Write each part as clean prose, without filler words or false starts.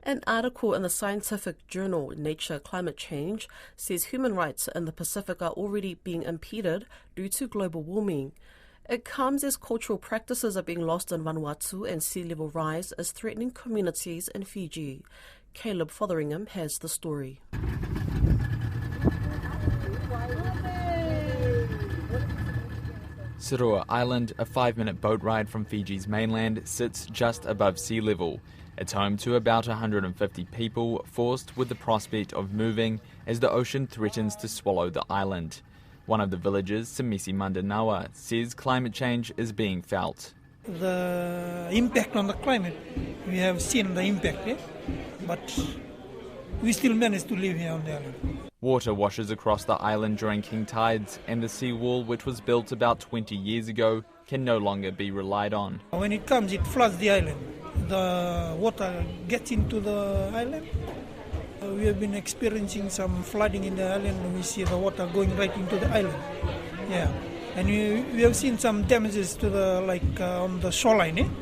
An article in the scientific journal Nature Climate Change says human rights in the Pacific are already being impeded due to global warming. It comes as cultural practices are being lost in Vanuatu and sea level rise is threatening communities in Fiji. Caleb Fotheringham has the story. Sarua Island, a 5-minute boat ride from Fiji's mainland, sits just above sea level. It's home to about 150 people, forced with the prospect of moving as the ocean threatens to swallow the island. One of the villagers, Samisi Mandanawa, says climate change is being felt. The impact on the climate, we have seen the impact, but we still manage to live here on the island. Water washes across the island during king tides, and the seawall, which was built about 20 years ago, can no longer be relied on. When it comes, it floods the island. The water gets into the island. We have been experiencing some flooding in the island. We see the water going right into the island. Yeah, and we have seen some damages to the on the shoreline.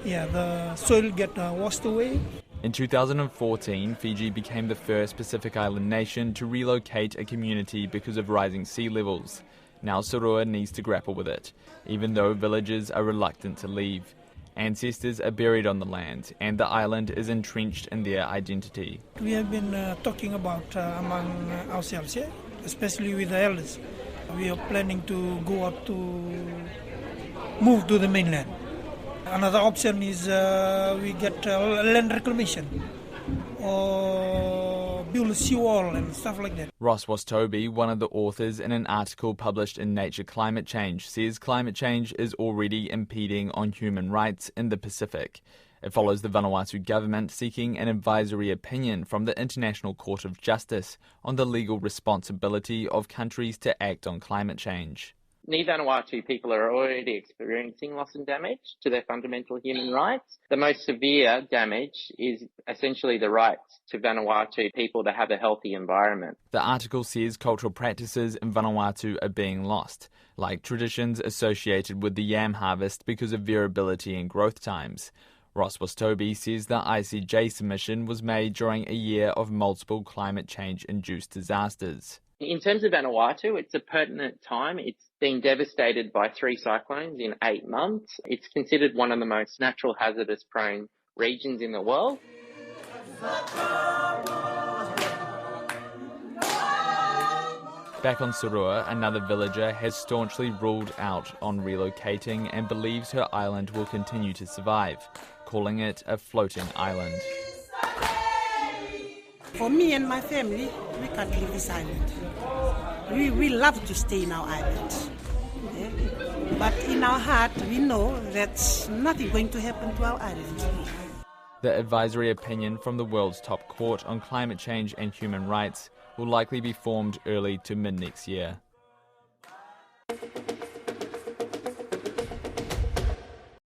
Yeah, the soil get washed away. In 2014, Fiji became the first Pacific Island nation to relocate a community because of rising sea levels. Now Sarua needs to grapple with it, even though villagers are reluctant to leave. Ancestors are buried on the land, and the island is entrenched in their identity. We have been talking about among ourselves, especially with the elders. We are planning to go out to move to the mainland. Another option is we get land reclamation or build a seawall and stuff like that. Ross Wastobi, one of the authors in an article published in Nature Climate Change, says climate change is already impeding on human rights in the Pacific. It follows the Vanuatu government seeking an advisory opinion from the International Court of Justice on the legal responsibility of countries to act on climate change. Vanuatu people are already experiencing loss and damage to their fundamental human rights. The most severe damage is essentially the rights to Vanuatu people to have a healthy environment. The article says cultural practices in Vanuatu are being lost, like traditions associated with the yam harvest because of variability in growth times. Ross Wastobi says the ICJ submission was made during a year of multiple climate change-induced disasters. In terms of Vanuatu, it's a pertinent time. It's been devastated by 3 cyclones in 8 months. It's considered one of the most natural hazardous prone regions in the world. Back on Sarua, another villager has staunchly ruled out on relocating and believes her island will continue to survive, calling it a floating island. For me and my family, we can't leave this island. We love to stay in our island. Yeah? But in our heart, we know that nothing going to happen to our island. The advisory opinion from the world's top court on climate change and human rights will likely be formed early to mid next year.